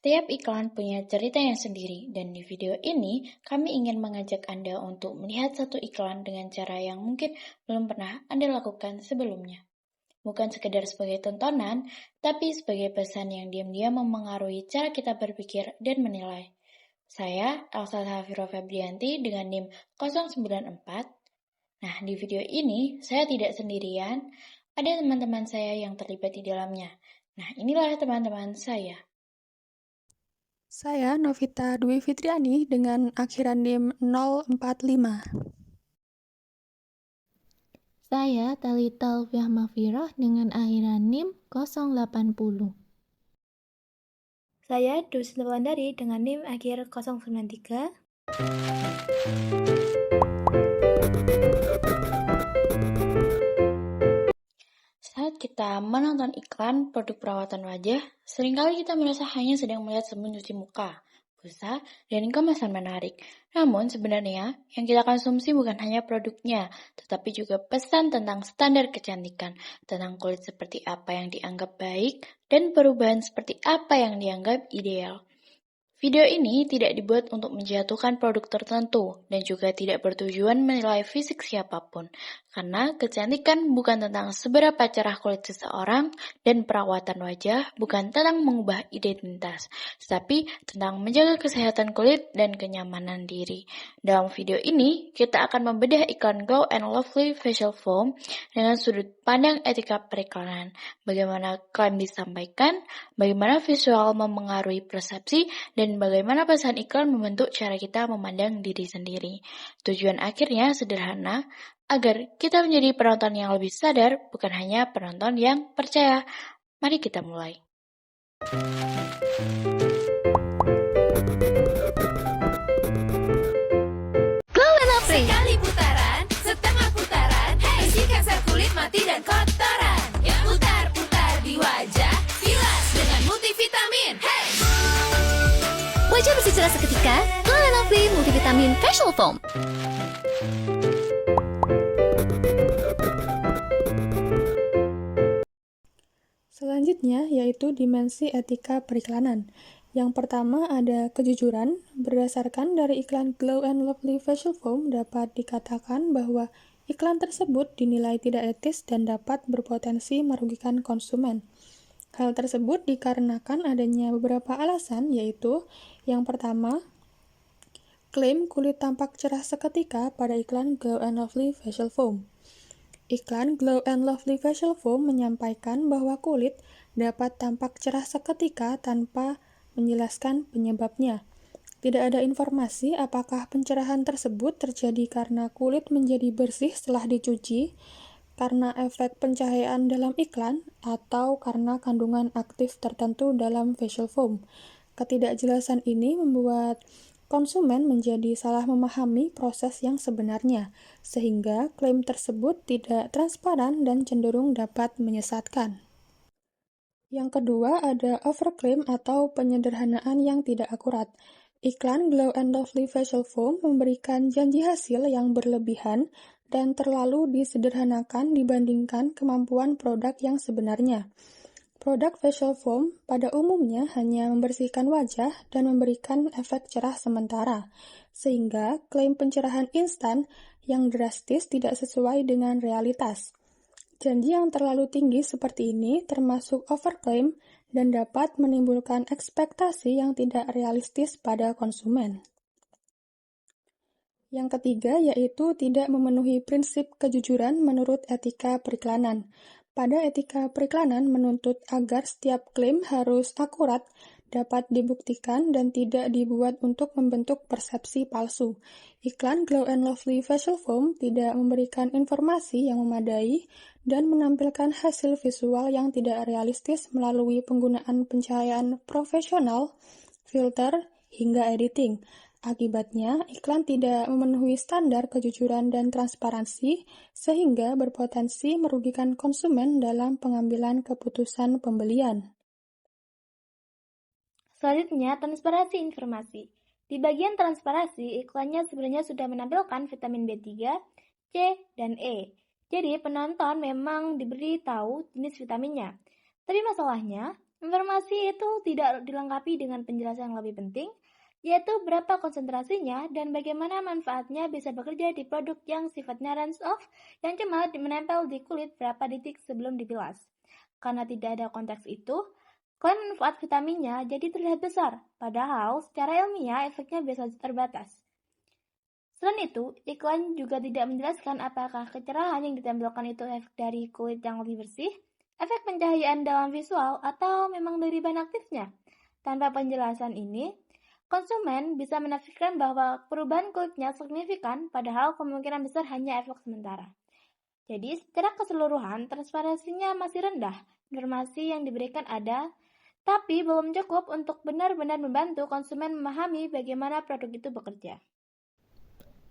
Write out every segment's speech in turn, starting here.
Setiap iklan punya ceritanya sendiri, dan di video ini kami ingin mengajak Anda untuk melihat satu iklan dengan cara yang mungkin belum pernah Anda lakukan sebelumnya. Bukan sekedar sebagai tontonan, tapi sebagai pesan yang diam-diam memengaruhi cara kita berpikir dan menilai. Saya, Elsa Safiro Febrianti dengan NIM 094. Nah, di video ini saya tidak sendirian, ada teman-teman saya yang terlibat di dalamnya. Nah, inilah teman-teman saya. Saya Novita Dwi Fitriani dengan akhiran NIM 045. Saya Talita Alfiah Mafirah dengan akhiran NIM 080. Saya Dusinta Wulandari dengan NIM akhir 093. Saat kita menonton iklan produk perawatan wajah, seringkali kita merasa hanya sedang melihat sabun cuci muka, busa, dan kemasan menarik. Namun sebenarnya yang kita konsumsi bukan hanya produknya, tetapi juga pesan tentang standar kecantikan, tentang kulit seperti apa yang dianggap baik, dan perubahan seperti apa yang dianggap ideal. Video ini tidak dibuat untuk menjatuhkan produk tertentu dan juga tidak bertujuan menilai fisik siapapun, karena kecantikan bukan tentang seberapa cerah kulit seseorang dan perawatan wajah bukan tentang mengubah identitas, tetapi tentang menjaga kesehatan kulit dan kenyamanan diri. Dalam video ini, kita akan membedah iklan Glow and Lovely Facial Foam dengan sudut pandang etika periklanan, bagaimana klaim disampaikan, bagaimana visual memengaruhi persepsi, dan bagaimana pesan iklan membentuk cara kita memandang diri sendiri. Tujuan akhirnya sederhana, agar kita menjadi penonton yang lebih sadar, bukan hanya penonton yang percaya. Mari kita mulai. Glow and Lovely. Sekali putaran, setengah putaran, bersihkan sel kulit mati dan kotoran. Putar-putar di wajah, kilas dengan multivitamin. Wajah bersih cerah seketika, Glow and Lovely Multivitamin Facial Foam. Selanjutnya yaitu dimensi etika periklanan. Yang pertama ada kejujuran. Berdasarkan dari iklan Glow and Lovely Facial Foam dapat dikatakan bahwa iklan tersebut dinilai tidak etis dan dapat berpotensi merugikan konsumen. Hal tersebut dikarenakan adanya beberapa alasan, yaitu yang pertama, klaim kulit tampak cerah seketika pada iklan Glow and Lovely Facial Foam. Iklan Glow and Lovely Facial Foam menyampaikan bahwa kulit dapat tampak cerah seketika tanpa menjelaskan penyebabnya. Tidak ada informasi apakah pencerahan tersebut terjadi karena kulit menjadi bersih setelah dicuci, karena efek pencahayaan dalam iklan, atau karena kandungan aktif tertentu dalam facial foam. Ketidakjelasan ini membuat konsumen menjadi salah memahami proses yang sebenarnya, sehingga klaim tersebut tidak transparan dan cenderung dapat menyesatkan. Yang kedua ada overclaim atau penyederhanaan yang tidak akurat. Iklan Glow and Lovely Facial Foam memberikan janji hasil yang berlebihan dan terlalu disederhanakan dibandingkan kemampuan produk yang sebenarnya. Produk facial foam pada umumnya hanya membersihkan wajah dan memberikan efek cerah sementara, sehingga klaim pencerahan instan yang drastis tidak sesuai dengan realitas. Janji yang terlalu tinggi seperti ini termasuk overclaim dan dapat menimbulkan ekspektasi yang tidak realistis pada konsumen. Yang ketiga yaitu tidak memenuhi prinsip kejujuran menurut etika periklanan. Pada etika periklanan menuntut agar setiap klaim harus akurat, dapat dibuktikan, dan tidak dibuat untuk membentuk persepsi palsu. Iklan Glow and Lovely Facial Foam tidak memberikan informasi yang memadai dan menampilkan hasil visual yang tidak realistis melalui penggunaan pencahayaan profesional, filter, hingga editing. Akibatnya, iklan tidak memenuhi standar kejujuran dan transparansi, sehingga berpotensi merugikan konsumen dalam pengambilan keputusan pembelian. Selanjutnya, transparansi informasi. Di bagian transparansi, iklannya sebenarnya sudah menampilkan vitamin B3, C, dan E. Jadi, penonton memang diberi tahu jenis vitaminnya. Tapi masalahnya, Informasi itu tidak dilengkapi dengan penjelasan yang lebih penting, yaitu berapa konsentrasinya dan bagaimana manfaatnya bisa bekerja di produk yang sifatnya hands-off yang cuma menempel di kulit berapa detik sebelum dibilas. Karena tidak ada konteks itu, klaim manfaat vitaminnya jadi terlihat besar, padahal secara ilmiah efeknya biasa terbatas. Selain itu, iklan juga tidak menjelaskan apakah kecerahan yang ditampilkan itu efek dari kulit yang lebih bersih, efek pencahayaan dalam visual, atau memang dari bahan aktifnya. Tanpa penjelasan ini, konsumen bisa menafikan bahwa perubahan kulitnya signifikan, padahal kemungkinan besar hanya efek sementara. Jadi, secara keseluruhan, transparansinya masih rendah. Informasi yang diberikan ada, tapi belum cukup untuk benar-benar membantu konsumen memahami bagaimana produk itu bekerja.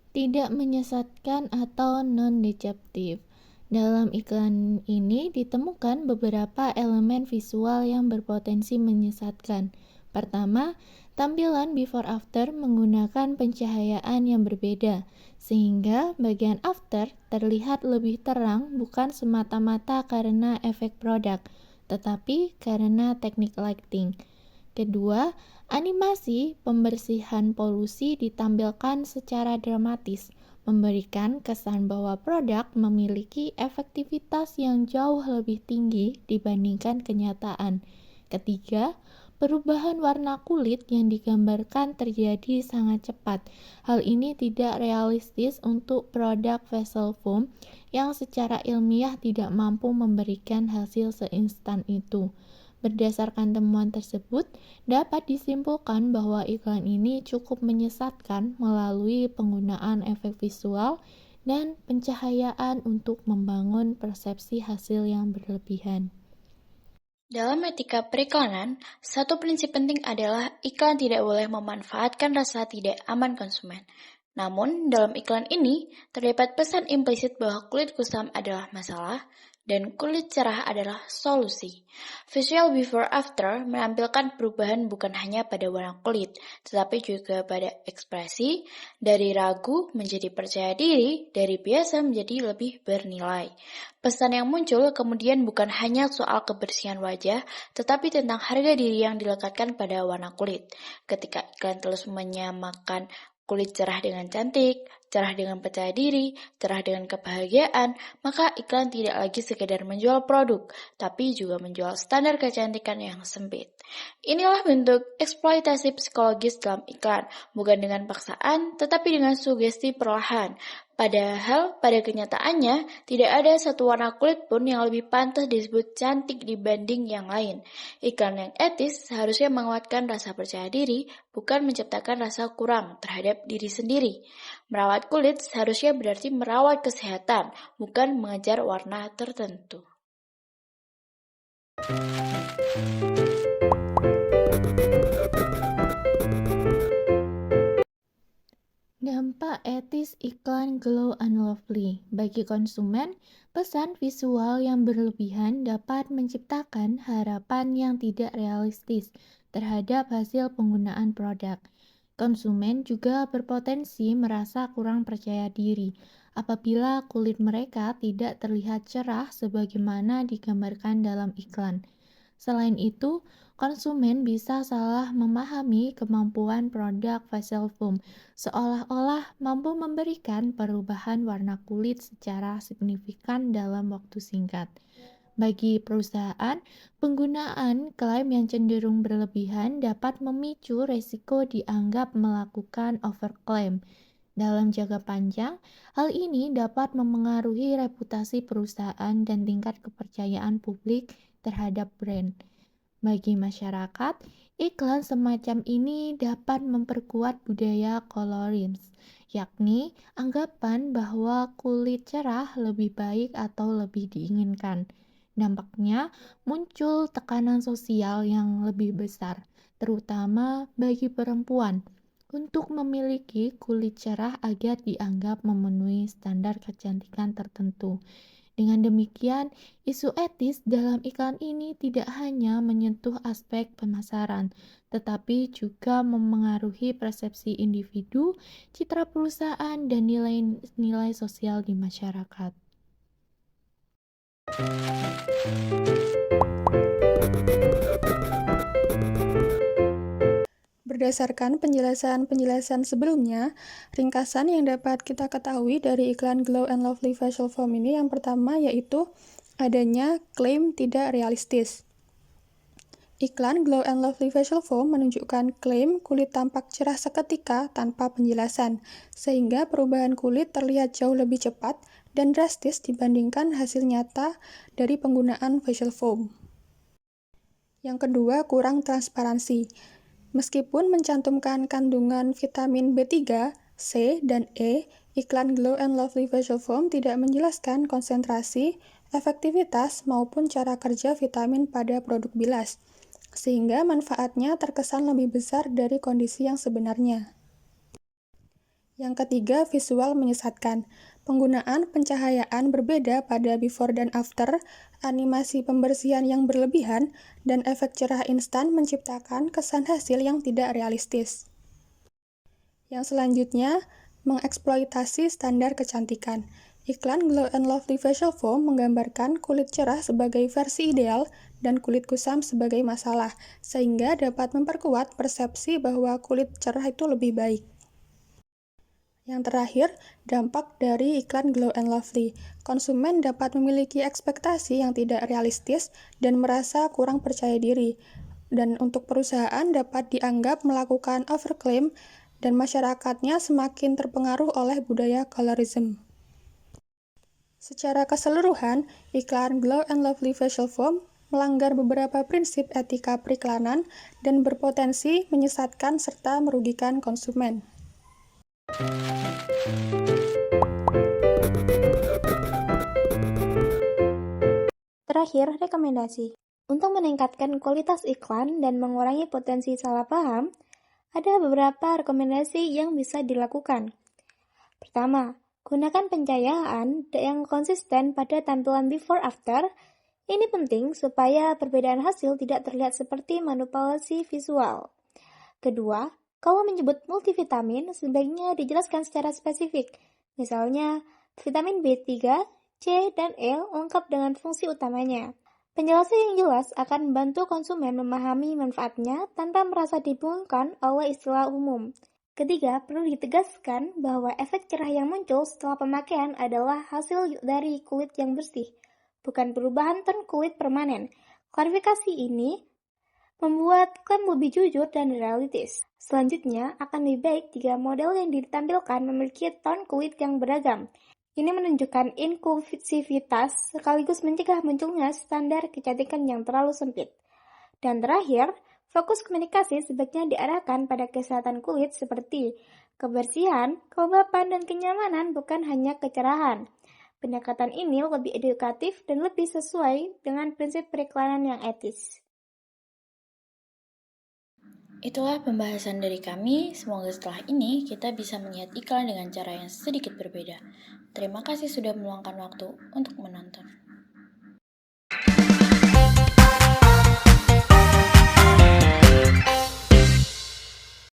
Tidak menyesatkan atau non-deceptive. Dalam iklan ini ditemukan beberapa elemen visual yang berpotensi menyesatkan. Pertama, tampilan before after menggunakan pencahayaan yang berbeda, sehingga bagian after terlihat lebih terang bukan semata-mata karena efek produk, tetapi karena teknik lighting. Kedua, animasi pembersihan polusi ditampilkan secara dramatis, memberikan kesan bahwa produk memiliki efektivitas yang jauh lebih tinggi dibandingkan kenyataan. Ketiga, perubahan warna kulit yang digambarkan terjadi sangat cepat. Hal ini tidak realistis untuk produk facial foam yang secara ilmiah tidak mampu memberikan hasil seinstan itu. Berdasarkan temuan tersebut, dapat disimpulkan bahwa iklan ini cukup menyesatkan melalui penggunaan efek visual dan pencahayaan untuk membangun persepsi hasil yang berlebihan. Dalam etika periklanan, satu prinsip penting adalah iklan tidak boleh memanfaatkan rasa tidak aman konsumen. Namun, dalam iklan ini, terdapat pesan implisit bahwa kulit kusam adalah masalah, dan kulit cerah adalah solusi. Visual before after menampilkan perubahan bukan hanya pada warna kulit, tetapi juga pada ekspresi, dari ragu menjadi percaya diri, dari biasa menjadi lebih bernilai. Pesan yang muncul kemudian bukan hanya soal kebersihan wajah, tetapi tentang harga diri yang dilekatkan pada warna kulit. Ketika iklan terus menyamakan kulit cerah dengan cantik, cerah dengan percaya diri, cerah dengan kebahagiaan, maka iklan tidak lagi sekedar menjual produk, tapi juga menjual standar kecantikan yang sempit. Inilah bentuk eksploitasi psikologis dalam iklan, bukan dengan paksaan, tetapi dengan sugesti perlahan. Padahal pada kenyataannya tidak ada satu warna kulit pun yang lebih pantas disebut cantik dibanding yang lain. Iklan yang etis seharusnya menguatkan rasa percaya diri, bukan menciptakan rasa kurang terhadap diri sendiri. Merawat kulit seharusnya berarti merawat kesehatan, bukan mengejar warna tertentu. Dampak etis iklan Glow & Lovely. Bagi konsumen, pesan visual yang berlebihan dapat menciptakan harapan yang tidak realistis terhadap hasil penggunaan produk. Konsumen juga berpotensi merasa kurang percaya diri apabila kulit mereka tidak terlihat cerah sebagaimana digambarkan dalam iklan. Selain itu, konsumen bisa salah memahami kemampuan produk facial foam, seolah-olah mampu memberikan perubahan warna kulit secara signifikan dalam waktu singkat. Bagi perusahaan, penggunaan klaim yang cenderung berlebihan dapat memicu resiko dianggap melakukan overclaim. Dalam jangka panjang, hal ini dapat memengaruhi reputasi perusahaan dan tingkat kepercayaan publik terhadap brand. Bagi masyarakat, iklan semacam ini dapat memperkuat budaya colorism, yakni anggapan bahwa kulit cerah lebih baik atau lebih diinginkan. Dampaknya muncul tekanan sosial yang lebih besar, terutama bagi perempuan, untuk memiliki kulit cerah agar dianggap memenuhi standar kecantikan tertentu. Dengan demikian, isu etis dalam iklan ini tidak hanya menyentuh aspek pemasaran, tetapi juga memengaruhi persepsi individu, citra perusahaan, dan nilai-nilai sosial di masyarakat. Berdasarkan penjelasan-penjelasan sebelumnya, ringkasan yang dapat kita ketahui dari iklan Glow and Lovely Facial Foam ini yang pertama yaitu adanya klaim tidak realistis. Iklan Glow and Lovely Facial Foam menunjukkan klaim kulit tampak cerah seketika tanpa penjelasan, sehingga perubahan kulit terlihat jauh lebih cepat dan drastis dibandingkan hasil nyata dari penggunaan facial foam. Yang kedua, kurang transparansi. Meskipun mencantumkan kandungan vitamin B3, C, dan E, iklan Glow and Lovely Facial Foam tidak menjelaskan konsentrasi, efektivitas, maupun cara kerja vitamin pada produk bilas, sehingga manfaatnya terkesan lebih besar dari kondisi yang sebenarnya. Yang ketiga, visual menyesatkan. Penggunaan pencahayaan berbeda pada before dan after, animasi pembersihan yang berlebihan, dan efek cerah instan menciptakan kesan hasil yang tidak realistis. Yang selanjutnya, mengeksploitasi standar kecantikan. Iklan Glow and Lovely Facial Foam menggambarkan kulit cerah sebagai versi ideal dan kulit kusam sebagai masalah, sehingga dapat memperkuat persepsi bahwa kulit cerah itu lebih baik. Yang terakhir, dampak dari iklan Glow and Lovely. Konsumen dapat memiliki ekspektasi yang tidak realistis dan merasa kurang percaya diri. Dan untuk perusahaan dapat dianggap melakukan overclaim dan masyarakatnya semakin terpengaruh oleh budaya colorism. Secara keseluruhan, iklan Glow and Lovely Facial Foam melanggar beberapa prinsip etika periklanan dan berpotensi menyesatkan serta merugikan konsumen. Terakhir, rekomendasi. Untuk meningkatkan kualitas iklan dan mengurangi potensi salah paham, ada beberapa rekomendasi yang bisa dilakukan. Pertama, gunakan pencahayaan yang konsisten pada tampilan before-after. Ini penting supaya perbedaan hasil tidak terlihat seperti manipulasi visual. Kedua, kalau menyebut multivitamin, sebaiknya dijelaskan secara spesifik. Misalnya, vitamin B3, C, dan E lengkap dengan fungsi utamanya. Penjelasan yang jelas akan membantu konsumen memahami manfaatnya tanpa merasa dibingungkan oleh istilah umum. Ketiga, perlu ditegaskan bahwa efek cerah yang muncul setelah pemakaian adalah hasil dari kulit yang bersih, bukan perubahan ton kulit permanen. Klarifikasi ini membuat klaim lebih jujur dan realistis. Selanjutnya, akan lebih baik jika model yang ditampilkan memiliki ton kulit yang beragam. Ini menunjukkan inklusivitas sekaligus mencegah munculnya standar kecantikan yang terlalu sempit. Dan terakhir, fokus komunikasi sebaiknya diarahkan pada kesehatan kulit seperti kebersihan, kelembapan, dan kenyamanan, bukan hanya kecerahan. Pendekatan ini lebih edukatif dan lebih sesuai dengan prinsip periklanan yang etis. Itulah pembahasan dari kami. Semoga setelah ini kita bisa melihat iklan dengan cara yang sedikit berbeda. Terima kasih sudah meluangkan waktu untuk menonton.